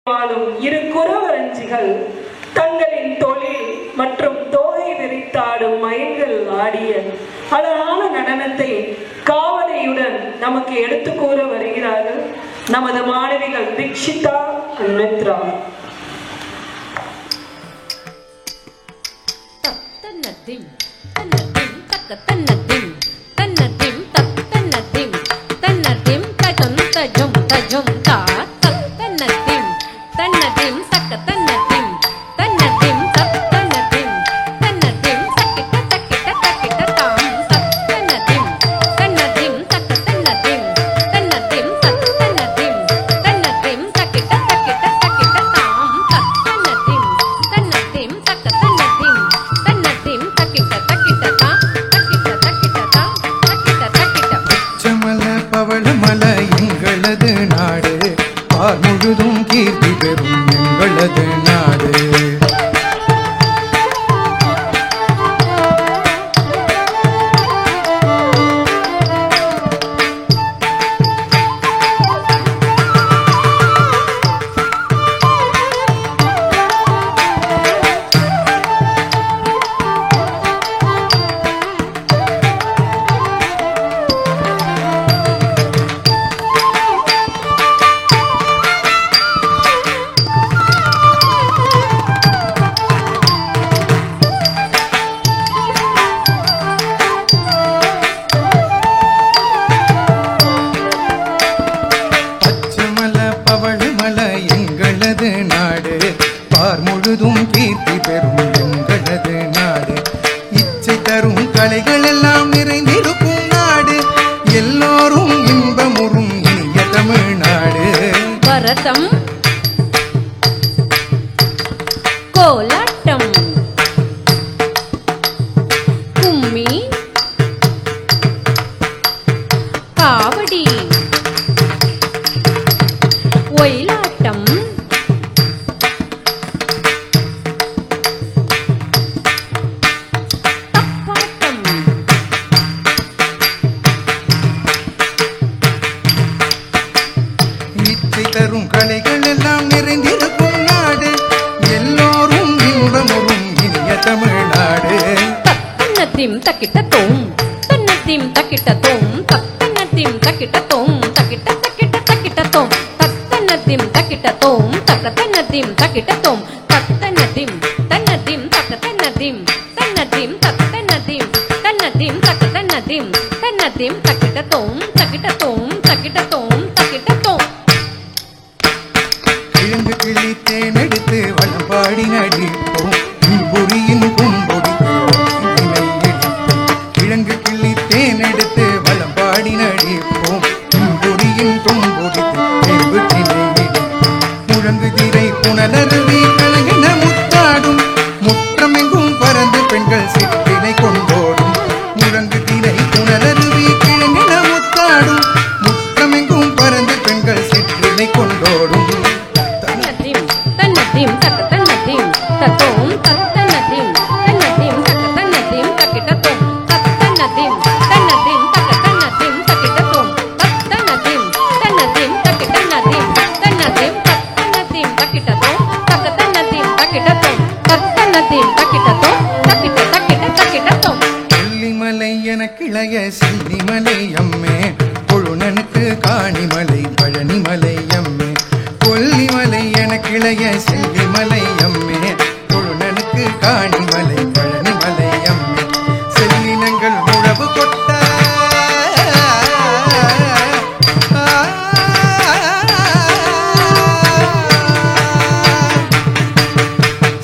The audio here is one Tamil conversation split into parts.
வாழும் இரு குறவரஞ்சிகள் தங்களின் தொழில் மற்றும் தோகை விரித்தாடும் மயில்கள் ஆடிய அழகான நடனத்தை காவலையுடன் நமக்கு எடுத்து கூற வருகிறார்கள் நமது மாணவிகள் தீக்ஷிதா மித்ரா. முழுதும் கீர்த்தி பெறும் எங்களது நாடு. முழுதும் கீர்த்தி பெறும் எங்களது நாடு. இச்சை தரும் கலைகள் எல்லாம் நிறைந்திருக்கும் நாடு. எல்லோரும் இன்பமுறும் இனிய தமிழ்நாடு. பரதம், கோலாட்டம், கும்மி, காவடி, ஒயிலாட்டம், தரும் கலைகள் எல்லாம் நிறைந்திருக்கும் நாடு. எல்லோரும் இன்பமுறும் இனிய தமிழ்நாடு. தன்னத்திம் தக்கிட்டத்தோம் தன்னத்திம் தக்கிட்டத்தோம் தன்னத்திம் தக்கிட்டத்தோம் தக்கிட்ட தக்கிட்ட தக்கிட்டத்தோம் தன்னத்திம் தக்கிட்டத்தோம் தன்னத்திம் தக்கிட்டத்தோம் தன்னத்திம் தன்னத்திம் தன்னத்திம் தன்னத்திம் தன்னத்திம் தன்னத்திம் தன்னத்திம் தன்னத்திம் தக்கிட்டத்தோம் தக்கிட்டத்தோம் தக்கிட்டத்தோம் தக்கிட்டத்தோம். கிழங்கு கிளி தேனெடுத்து வளம்பாடி நடிப்போம் புரியின் கும்பொடித்து கிழங்கு கிளி தேனெடுத்து வளம்பாடி நடிப்போம் புரியின் கும்பொடித்து முழங்கு திரை புனலருவி கலங்கின முத்தாடும். முற்றமெங்கும் பறந்து பெண்கள் சிற்றினை கொண்டோடும். முழங்கு திரை புனலருவி கிழங்கின முத்தாடும். முற்றமெங்கும் பறந்து பெண்கள் சிற்றினை கொண்டோடும். தன்னத்திம் தன்னத்திம் தத்தோம் தன்னத்திம் தன்னத்திம் தன்னத்திம் தக்கிட்டத்தோம் தன்னத்திம் தன்னத்திம் தன்னத்திம் தக்கிட்டத்தோம் தன்னத்திம் தன்னத்திம் தக்கிட்டத்தோம் தன்னத்திம் தன்னத்திம் தக்கிட்டத்தோம் தன்னத்திம் தக்கிட்டத்தோம் தன்னத்திம் தக்கிட்டத்தோம் தக்கிட்ட தக்கிட்ட தக்கிட்டத்தோம். கொல்லிமலை என கிளைய செல்லிமலை அம்மே கொழுநனுக்கு காணிமலை பழனிமலை அம்மே. கொல்லிமலை என கிளைய செல்லிமலை அம்மே கொழுநனுக்கு காணிமலை பழனிமலை அம்மே. செல்லினங்கள் உழவு கொட்ட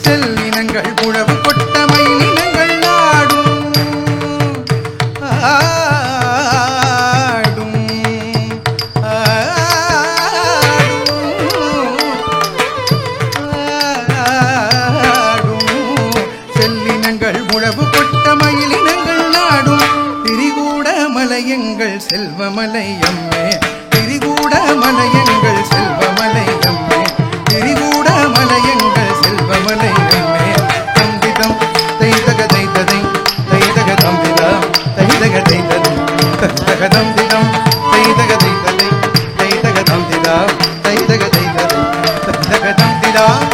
செல்லினங்கள் உழவு கொட்ட மயிலினங்கள் ஆடும் செல்லினங்கள் உழவு கொட்ட மயிலினங்கள் நாடும். திரிகூட மலையங்கள் செல்வமலை அம்மே திரிகூட மலையங்கள் செல்வமலை அம்மே திரிகூட மலையங்கள் செல்வமலை அம்மே. தம்பிதம் தைதக தைததை தைதக தம்பிதா தைதக தைததை தைதக தம்பிதம் தைதக தைததை தைதக தம்பிதா தைதக தைததை தைதக கோவிந்தா